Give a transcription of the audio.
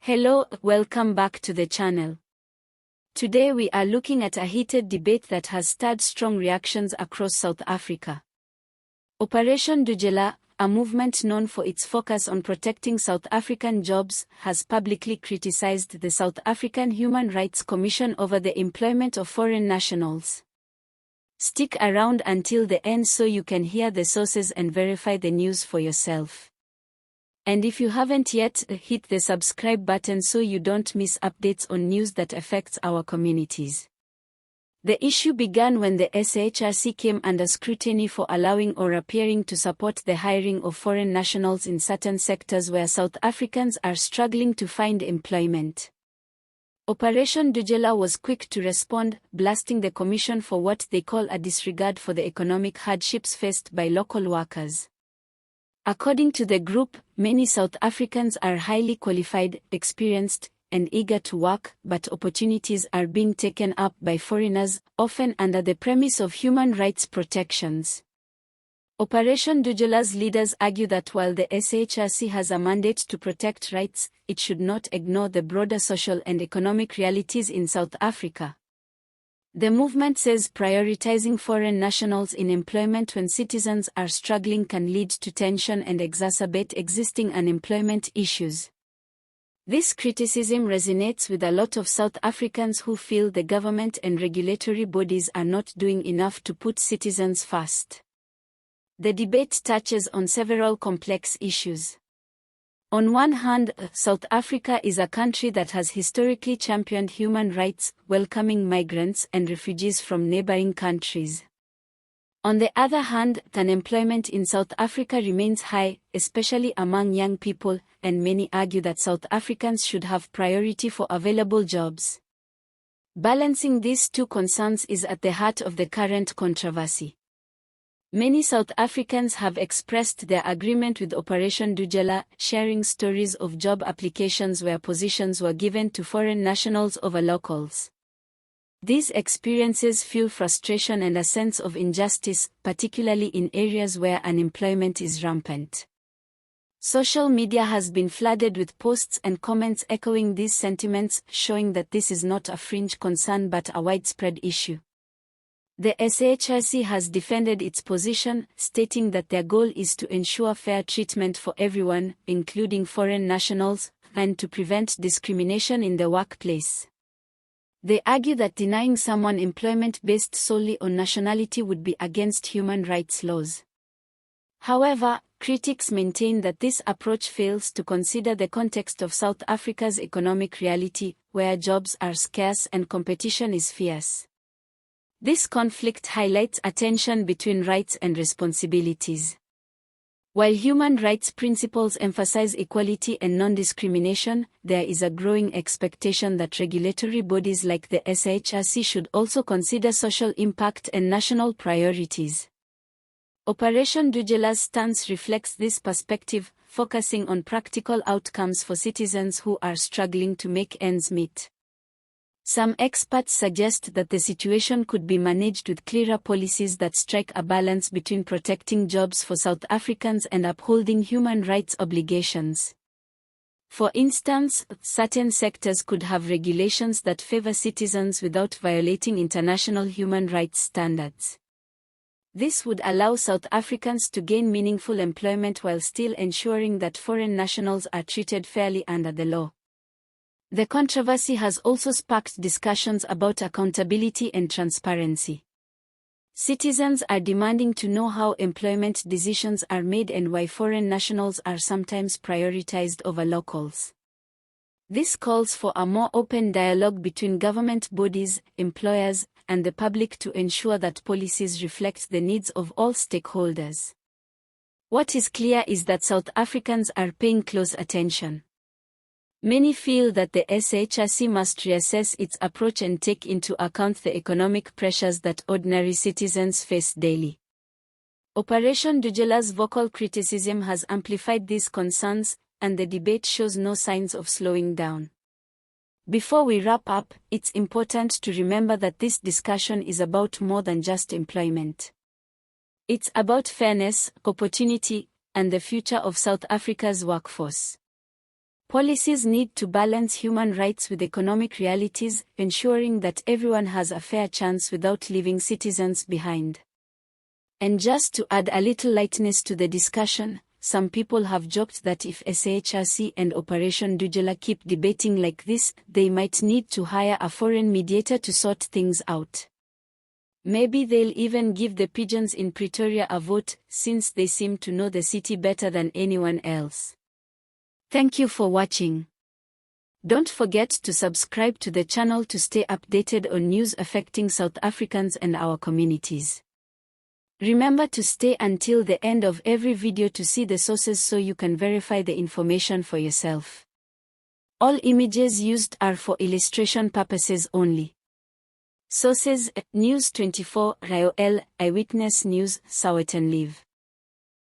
Hello, welcome back to the channel. Today we are looking at a heated debate that has stirred strong reactions across South Africa. Operation Dujela, a movement known for its focus on protecting South African jobs, has publicly criticized the South African Human Rights Commission over the employment of foreign nationals. Stick around until the end so you can hear the sources and verify the news for yourself. And if you haven't yet, hit the subscribe button so you don't miss updates on news that affects our communities. The issue began when the SHRC came under scrutiny for allowing or appearing to support the hiring of foreign nationals in certain sectors where South Africans are struggling to find employment. Operation Dujela was quick to respond, blasting the commission for what they call a disregard for the economic hardships faced by local workers. According to the group, many South Africans are highly qualified, experienced, and eager to work, but opportunities are being taken up by foreigners, often under the premise of human rights protections. Operation Dujela's leaders argue that while the SHRC has a mandate to protect rights, it should not ignore the broader social and economic realities in South Africa. The movement says prioritizing foreign nationals in employment when citizens are struggling can lead to tension and exacerbate existing unemployment issues. This criticism resonates with a lot of South Africans who feel the government and regulatory bodies are not doing enough to put citizens first. The debate touches on several complex issues. On one hand, South Africa is a country that has historically championed human rights, welcoming migrants and refugees from neighboring countries. On the other hand, unemployment in South Africa remains high, especially among young people, and many argue that South Africans should have priority for available jobs. Balancing these two concerns is at the heart of the current controversy. Many South Africans have expressed their agreement with Operation Dujela, sharing stories of job applications where positions were given to foreign nationals over locals. These experiences fuel frustration and a sense of injustice, particularly in areas where unemployment is rampant. Social media has been flooded with posts and comments echoing these sentiments, showing that this is not a fringe concern but a widespread issue. The SHRC has defended its position, stating that their goal is to ensure fair treatment for everyone, including foreign nationals, and to prevent discrimination in the workplace. They argue that denying someone employment based solely on nationality would be against human rights laws. However, critics maintain that this approach fails to consider the context of South Africa's economic reality, where jobs are scarce and competition is fierce. This conflict highlights a tension between rights and responsibilities. While human rights principles emphasize equality and non-discrimination, there is a growing expectation that regulatory bodies like the SHRC should also consider social impact and national priorities. Operation Dujela's stance reflects this perspective, focusing on practical outcomes for citizens who are struggling to make ends meet. Some experts suggest that the situation could be managed with clearer policies that strike a balance between protecting jobs for South Africans and upholding human rights obligations. For instance, certain sectors could have regulations that favor citizens without violating international human rights standards. This would allow South Africans to gain meaningful employment while still ensuring that foreign nationals are treated fairly under the law. The controversy has also sparked discussions about accountability and transparency. Citizens are demanding to know how employment decisions are made and why foreign nationals are sometimes prioritized over locals. This calls for a more open dialogue between government bodies, employers, and the public to ensure that policies reflect the needs of all stakeholders. What is clear is that South Africans are paying close attention. Many feel that the SHRC must reassess its approach and take into account the economic pressures that ordinary citizens face daily. Operation Dujela's vocal criticism has amplified these concerns, and the debate shows no signs of slowing down. Before we wrap up, it's important to remember that this discussion is about more than just employment. It's about fairness, opportunity, and the future of South Africa's workforce. Policies need to balance human rights with economic realities, ensuring that everyone has a fair chance without leaving citizens behind. And just to add a little lightness to the discussion, some people have joked that if SHRC and Operation Dujela keep debating like this, they might need to hire a foreign mediator to sort things out. Maybe they'll even give the pigeons in Pretoria a vote, since they seem to know the city better than anyone else. Thank you for watching. Don't forget to subscribe to the channel to stay updated on news affecting South Africans and our communities. Remember to stay until the end of every video to see the sources so you can verify the information for yourself. All images used are for illustration purposes only. Sources: News 24, Rayoel, Eyewitness News, Sowetan Live.